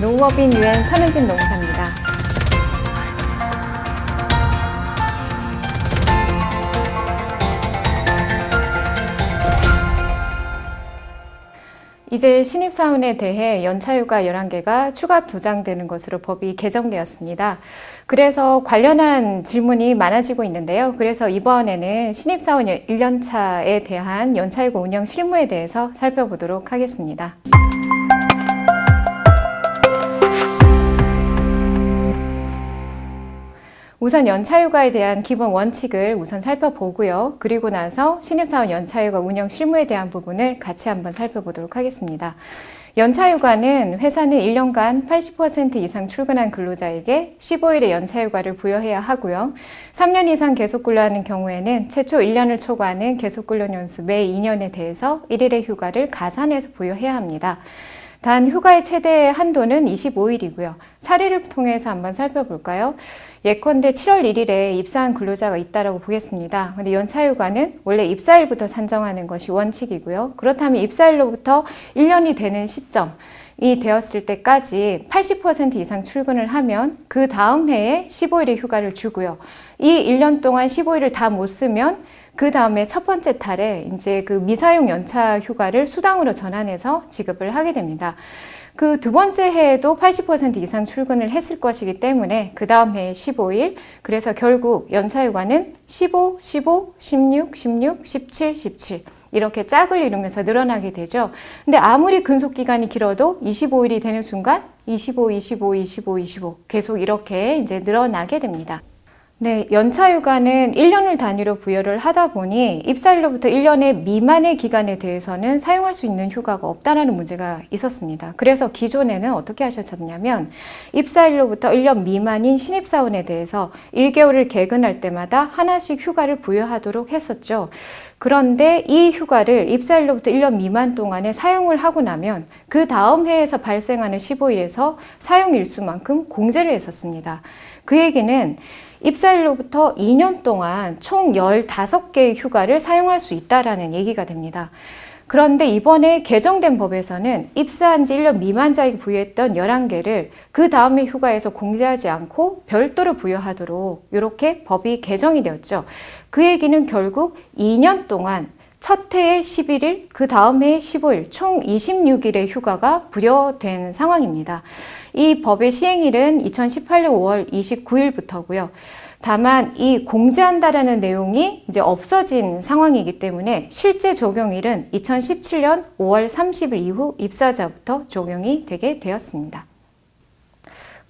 농업인 유엔 천은진 농사입니다. 이제 신입사원에 대해 연차휴가 11개가 추가 부장되는 것으로 법이 개정되었습니다. 그래서 관련한 질문이 많아지고 있는데요. 그래서 이번에는 신입사원 1년차에 대한 연차휴가 운영 실무에 대해서 살펴보도록 하겠습니다. 우선 연차휴가에 대한 기본 원칙을 우선 살펴보고요. 그리고 나서 신입사원 연차휴가 운영 실무에 대한 부분을 같이 한번 살펴보도록 하겠습니다. 연차휴가는 회사는 1년간 80% 이상 출근한 근로자에게 15일의 연차휴가를 부여해야 하고요. 3년 이상 계속 근로하는 경우에는 최초 1년을 초과하는 계속 근로 연수 매 2년에 대해서 1일의 휴가를 가산해서 부여해야 합니다. 단 휴가의 최대 한도는 25일이고요. 사례를 통해서 한번 살펴볼까요? 예컨대 7월 1일에 입사한 근로자가 있다고 보겠습니다. 근데 연차휴가는 원래 입사일부터 산정하는 것이 원칙이고요. 그렇다면 입사일로부터 1년이 되는 시점이 되었을 때까지 80% 이상 출근을 하면 그 다음 해에 15일의 휴가를 주고요. 이 1년 동안 15일을 다 못 쓰면 그 다음에 첫 번째 달에 이제 그 미사용 연차 휴가를 수당으로 전환해서 지급을 하게 됩니다. 그 두 번째 해에도 80% 이상 출근을 했을 것이기 때문에 그 다음 해에 15일, 그래서 결국 연차휴가는 15, 15, 16, 16, 17, 17 이렇게 짝을 이루면서 늘어나게 되죠. 근데 아무리 근속기간이 길어도 25일이 되는 순간 25, 25, 25, 25 계속 이렇게 이제 늘어나게 됩니다. 네, 연차휴가는 1년을 단위로 부여를 하다 보니 입사일로부터 1년의 미만의 기간에 대해서는 사용할 수 있는 휴가가 없다는 문제가 있었습니다. 그래서 기존에는 어떻게 하셨냐면 입사일로부터 1년 미만인 신입사원에 대해서 1개월을 개근할 때마다 하나씩 휴가를 부여하도록 했었죠. 그런데 이 휴가를 입사일로부터 1년 미만 동안에 사용을 하고 나면 그 다음 해에서 발생하는 15일에서 사용일수만큼 공제를 했었습니다. 그 얘기는 입사일로부터 2년 동안 총 15개의 휴가를 사용할 수 있다는 얘기가 됩니다. 그런데 이번에 개정된 법에서는 입사한 지 1년 미만자에게 부여했던 11개를 그 다음에 휴가에서 공제하지 않고 별도로 부여하도록 이렇게 법이 개정이 되었죠. 그 얘기는 결국 2년 동안 첫 해에 11일, 그 다음 해에 15일, 총 26일의 휴가가 부여된 상황입니다. 이 법의 시행일은 2018년 5월 29일부터고요. 다만 이 공제한다라는 내용이 이제 없어진 상황이기 때문에 실제 적용일은 2017년 5월 30일 이후 입사자부터 적용이 되게 되었습니다.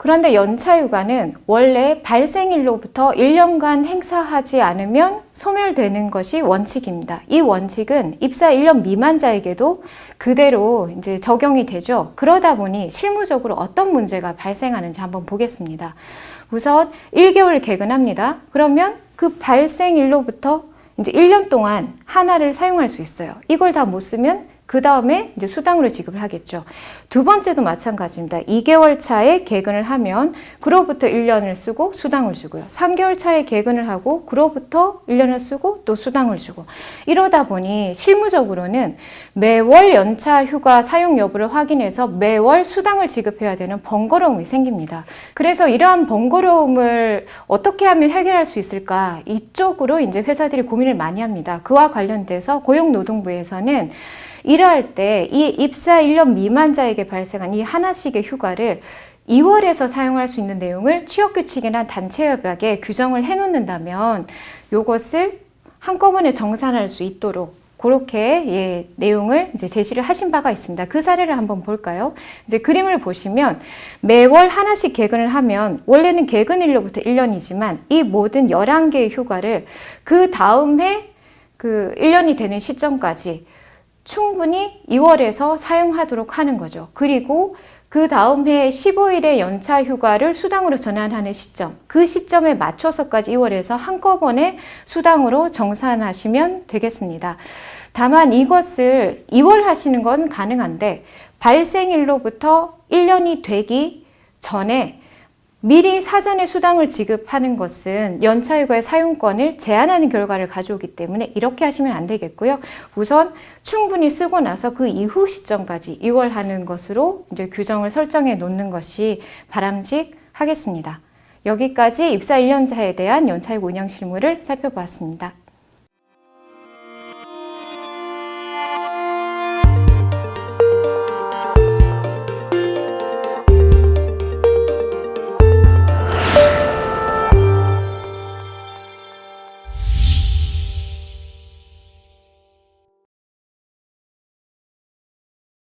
그런데 연차휴가는 원래 발생일로부터 1년간 행사하지 않으면 소멸되는 것이 원칙입니다. 이 원칙은 입사 1년 미만자에게도 그대로 이제 적용이 되죠. 그러다 보니 실무적으로 어떤 문제가 발생하는지 한번 보겠습니다. 우선 1개월 개근합니다. 그러면 그 발생일로부터 이제 1년 동안 하나를 사용할 수 있어요. 이걸 다 못 쓰면 그 다음에 이제 수당으로 지급을 하겠죠. 두 번째도 마찬가지입니다. 2개월 차에 개근을 하면 그로부터 1년을 쓰고 수당을 주고요. 3개월 차에 개근을 하고 그로부터 1년을 쓰고 또 수당을 주고 이러다 보니 실무적으로는 매월 연차 휴가 사용 여부를 확인해서 매월 수당을 지급해야 되는 번거로움이 생깁니다. 그래서 이러한 번거로움을 어떻게 하면 해결할 수 있을까? 이쪽으로 이제 회사들이 고민을 많이 합니다. 그와 관련돼서 고용노동부에서는 일할 때 이 입사 1년 미만자에게 발생한 이 하나씩의 휴가를 2월에서 사용할 수 있는 내용을 취업규칙이나 단체협약에 규정을 해놓는다면 이것을 한꺼번에 정산할 수 있도록 그렇게 내용을 이제 제시를 하신 바가 있습니다. 그 사례를 한번 볼까요? 이제 그림을 보시면 매월 하나씩 개근을 하면 원래는 개근일로부터 1년이지만 이 모든 11개의 휴가를 그 다음 해 그 1년이 되는 시점까지 충분히 2월에서 사용하도록 하는 거죠. 그리고 그 다음 해 15일의 연차 휴가를 수당으로 전환하는 시점, 그 시점에 맞춰서까지 2월에서 한꺼번에 수당으로 정산하시면 되겠습니다. 다만 이것을 2월 하시는 건 가능한데 발생일로부터 1년이 되기 전에 미리 사전에 수당을 지급하는 것은 연차휴가의 사용권을 제한하는 결과를 가져오기 때문에 이렇게 하시면 안 되겠고요. 우선 충분히 쓰고 나서 그 이후 시점까지 이월하는 것으로 이제 규정을 설정해 놓는 것이 바람직하겠습니다. 여기까지 입사 1년차에 대한 연차휴가 운영 실무를 살펴보았습니다.